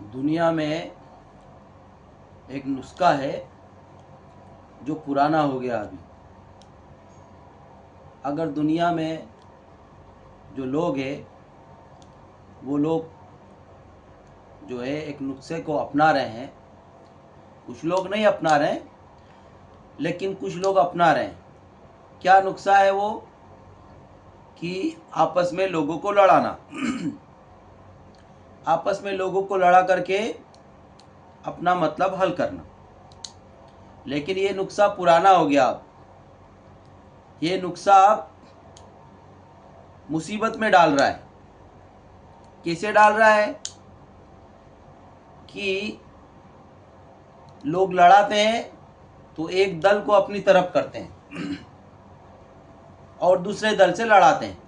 दुनिया में एक नुस्खा है जो पुराना हो गया अभी। अगर दुनिया में जो लोग हैं वो लोग जो है एक नुस्खे को अपना रहे हैं, कुछ लोग नहीं अपना रहे हैं लेकिन कुछ लोग अपना रहे हैं। क्या नुस्खा है वो? कि आपस में लोगों को लड़ाना आपस में लोगों को लड़ा करके अपना मतलब हल करना। लेकिन ये नुस्खा पुराना हो गया। अब ये नुस्खा अब मुसीबत में डाल रहा है। कैसे डाल रहा है? कि लोग लड़ाते हैं तो एक दल को अपनी तरफ करते हैं और दूसरे दल से लड़ाते हैं।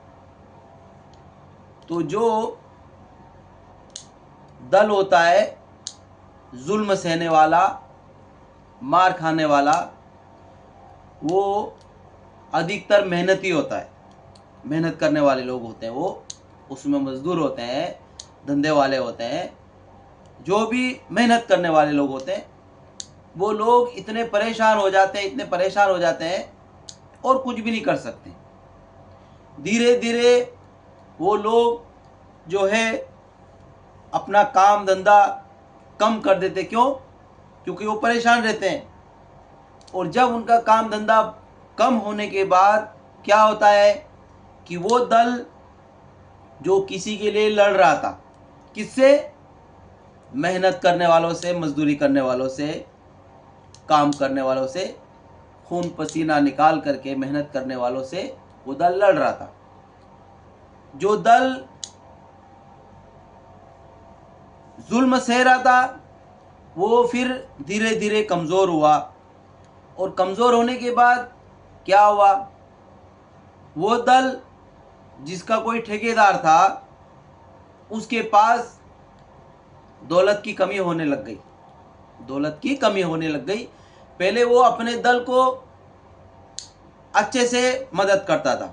तो जो दल होता है जुल्म सहने वाला, मार खाने वाला, वो अधिकतर मेहनती होता है। मेहनत करने वाले लोग होते हैं, वो उसमें मजदूर होते हैं, धंधे वाले होते हैं, जो भी मेहनत करने वाले लोग होते हैं, वो लोग इतने परेशान हो जाते हैं, इतने परेशान हो जाते हैं और कुछ भी नहीं कर सकते। धीरे धीरे वो लोग जो है अपना काम धंधा कम कर देते। क्यों? क्योंकि वो परेशान रहते हैं। और जब उनका काम धंधा कम होने के बाद क्या होता है कि वो दल जो किसी के लिए लड़ रहा था, किससे? मेहनत करने वालों से, मजदूरी करने वालों से, काम करने वालों से, खून पसीना निकाल करके मेहनत करने वालों से वो दल लड़ रहा था। जो दल जुल्म सह रहा था वो फिर धीरे धीरे कमज़ोर हुआ। और कमज़ोर होने के बाद क्या हुआ? वो दल जिसका कोई ठेकेदार था उसके पास दौलत की कमी होने लग गई। दौलत की कमी होने लग गई। पहले वो अपने दल को अच्छे से मदद करता था।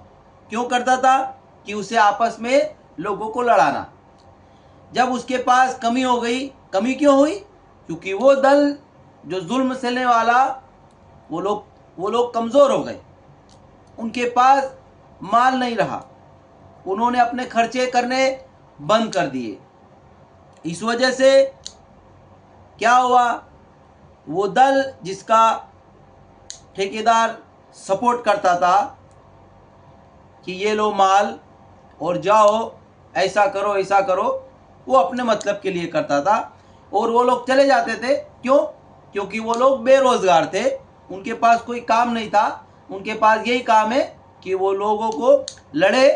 क्यों करता था? कि उसे आपस में लोगों को लड़ाना। जब उसके पास कमी हो गई, कमी क्यों हुई? क्योंकि वो दल जो जुल्म सहने वाला, वो लोग कमज़ोर हो गए, उनके पास माल नहीं रहा, उन्होंने अपने खर्चे करने बंद कर दिए। इस वजह से क्या हुआ? वो दल जिसका ठेकेदार सपोर्ट करता था कि ये लो माल और जाओ, ऐसा करो ऐसा करो, वो अपने मतलब के लिए करता था और वो लोग चले जाते थे। क्यों? क्योंकि वो लोग बेरोजगार थे, उनके पास कोई काम नहीं था। उनके पास यही काम है कि वो लोगों को लड़े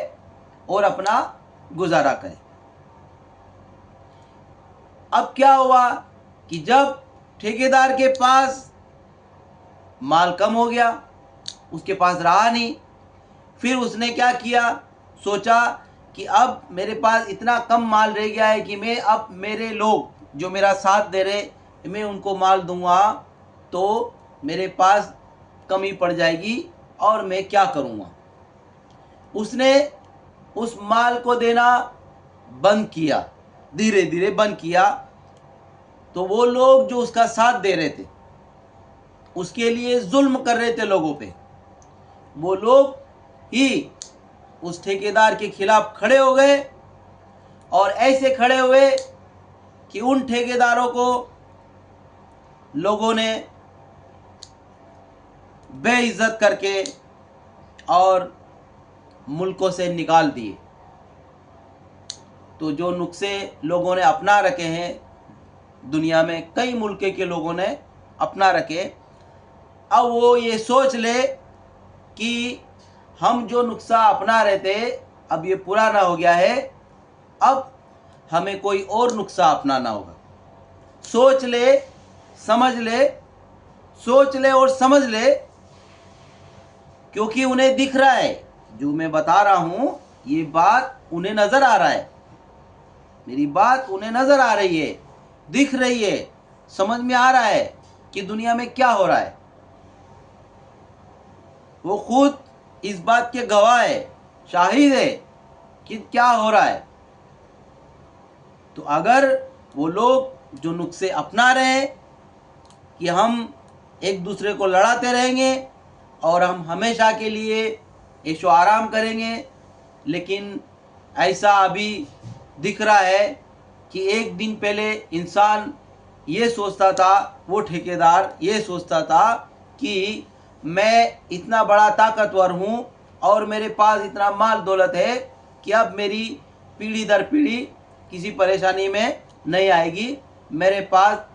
और अपना गुजारा करे। अब क्या हुआ कि जब ठेकेदार के पास माल कम हो गया, उसके पास रहा नहीं, फिर उसने क्या किया? सोचा कि अब मेरे पास इतना कम माल रह गया है कि मैं अब मेरे लोग जो मेरा साथ दे रहे, मैं उनको माल दूंगा तो मेरे पास कमी पड़ जाएगी और मैं क्या करूँगा। उसने उस माल को देना बंद किया, धीरे धीरे बंद किया। तो वो लोग जो उसका साथ दे रहे थे, उसके लिए जुल्म कर रहे थे लोगों पे, वो लोग ही उस ठेकेदार के खिलाफ खड़े हो गए। और ऐसे खड़े हुए कि उन ठेकेदारों को लोगों ने बेइज्जत करके और मुल्कों से निकाल दिए। तो जो नुस्खे लोगों ने अपना रखे हैं, दुनिया में कई मुल्क के लोगों ने अपना रखे, अब वो ये सोच ले कि हम जो नुस्खा अपना रहे थे अब ये पुराना हो गया है, अब हमें कोई और नुस्खा अपनाना होगा। सोच ले, समझ ले, सोच ले और समझ ले, क्योंकि उन्हें दिख रहा है जो मैं बता रहा हूं, ये बात उन्हें नजर आ रहा है, मेरी बात उन्हें नजर आ रही है, दिख रही है, समझ में आ रहा है कि दुनिया में क्या हो रहा है। वो खुद इस बात के गवाह है, शाहिद है कि क्या हो रहा है। तो अगर वो लोग जो नुस्खे अपना रहे हैं कि हम एक दूसरे को लड़ाते रहेंगे और हम हमेशा के लिए ऐशो आराम करेंगे, लेकिन ऐसा अभी दिख रहा है कि एक दिन पहले इंसान ये सोचता था, वो ठेकेदार ये सोचता था कि मैं इतना बड़ा ताकतवर हूँ और मेरे पास इतना माल दौलत है कि अब मेरी पीढ़ी दर पीढ़ी किसी परेशानी में नहीं आएगी। मेरे पास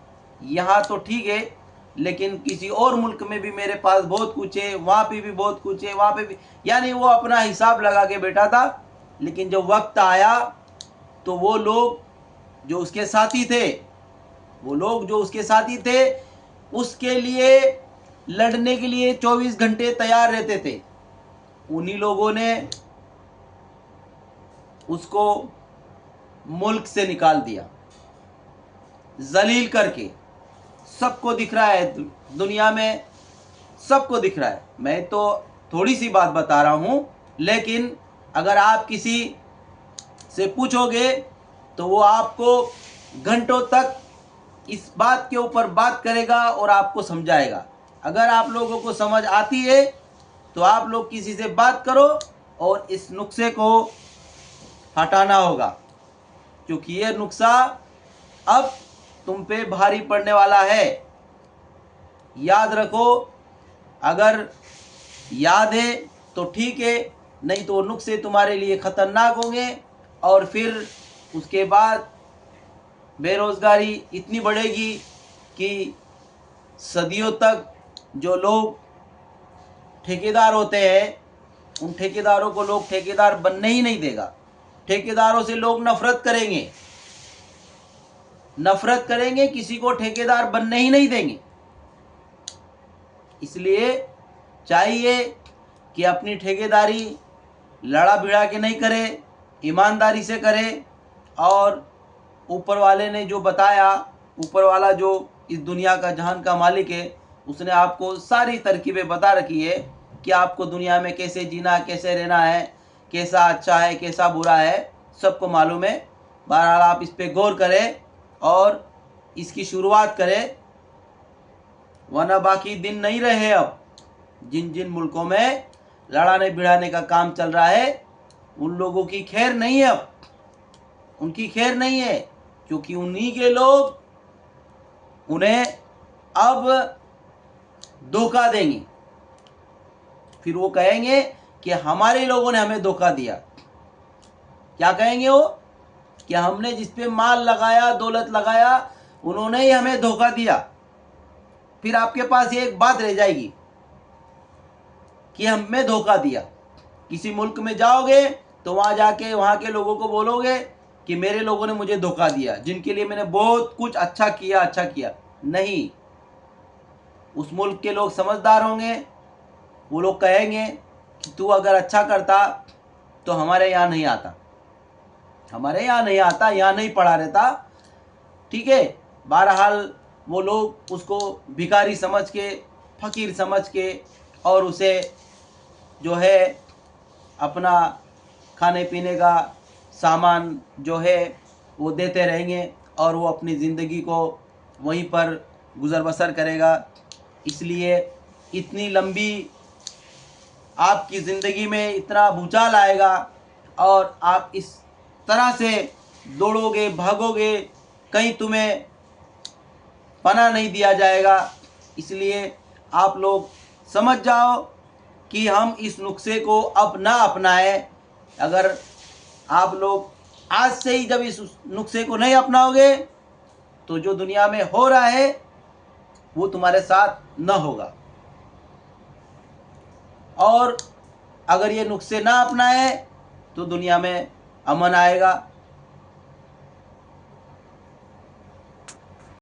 यहाँ तो ठीक है, लेकिन किसी और मुल्क में भी मेरे पास बहुत कुछ है, वहाँ पे भी बहुत कुछ है, वहाँ पे भी, यानी वो अपना हिसाब लगा के बैठा था। लेकिन जब वक्त आया तो वो लोग जो उसके साथी थे, उसके लिए लड़ने के लिए 24 घंटे तैयार रहते थे। उन्हीं लोगों ने उसको मुल्क से निकाल दिया, जलील करके। सबको दिख रहा है, दुनिया में सबको दिख रहा है। मैं तो थोड़ी सी बात बता रहा हूँ, लेकिन अगर आप किसी से पूछोगे तो वो आपको घंटों तक इस बात के ऊपर बात करेगा और आपको समझाएगा। अगर आप लोगों को समझ आती है तो आप लोग किसी से बात करो और इस नुस्खे को हटाना होगा, क्योंकि ये नुस्खा अब तुम पे भारी पड़ने वाला है। याद रखो, अगर याद है तो ठीक है, नहीं तो नुस्खे तुम्हारे लिए ख़तरनाक होंगे और फिर उसके बाद बेरोज़गारी इतनी बढ़ेगी कि सदियों तक जो लोग ठेकेदार होते हैं, उन ठेकेदारों को लोग ठेकेदार बनने ही नहीं देगा। ठेकेदारों से लोग नफरत करेंगे, किसी को ठेकेदार बनने ही नहीं देंगे। इसलिए चाहिए कि अपनी ठेकेदारी लड़ा भिड़ा के नहीं करे, ईमानदारी से करे। और ऊपर वाले ने जो बताया, ऊपर वाला जो इस दुनिया का जहान का मालिक है, उसने आपको सारी तरकीबें बता रखी है कि आपको दुनिया में कैसे जीना, कैसे रहना है, कैसा अच्छा है, कैसा बुरा है, सबको मालूम है। बहरहाल आप इस पे गौर करें और इसकी शुरुआत करें, वरना बाकी दिन नहीं रहे। अब जिन जिन मुल्कों में लड़ाने भिड़ाने का काम चल रहा है, उन लोगों की खैर नहीं है। अब उनकी खैर नहीं है, क्योंकि उन्हीं के लोग उन्हें अब धोखा देंगे। फिर वो कहेंगे कि हमारे लोगों ने हमें धोखा दिया। क्या कहेंगे वो? कि हमने जिस पे माल लगाया, दौलत लगाया, उन्होंने ही हमें धोखा दिया। फिर आपके पास ये एक बात रह जाएगी कि हमें धोखा दिया। किसी मुल्क में जाओगे तो वहाँ जाके वहाँ के लोगों को बोलोगे कि मेरे लोगों ने मुझे धोखा दिया, जिनके लिए मैंने बहुत कुछ अच्छा किया। नहीं, उस मुल्क के लोग समझदार होंगे। वो लोग कहेंगे कि तू अगर अच्छा करता तो हमारे यहाँ नहीं आता, यहाँ नहीं पड़ा रहता। ठीक है। बहरहाल वो लोग उसको भिखारी समझ के, फकीर समझ के, और उसे जो है अपना खाने पीने का सामान जो है वो देते रहेंगे और वो अपनी ज़िंदगी को वहीं पर गुज़र बसर करेगा। इसलिए इतनी लंबी आपकी ज़िंदगी में इतना भूचाल आएगा और आप इस तरह से दौड़ोगे, भागोगे, कहीं तुम्हें पनाह नहीं दिया जाएगा। इसलिए आप लोग समझ जाओ कि हम इस नुस्खे को अब ना अपनाएं। अगर आप लोग आज से ही जब इस नुस्खे को नहीं अपनाओगे तो जो दुनिया में हो रहा है वो तुम्हारे साथ न होगा। और अगर ये नुस्खे ना अपनाएं तो दुनिया में अमन आएगा।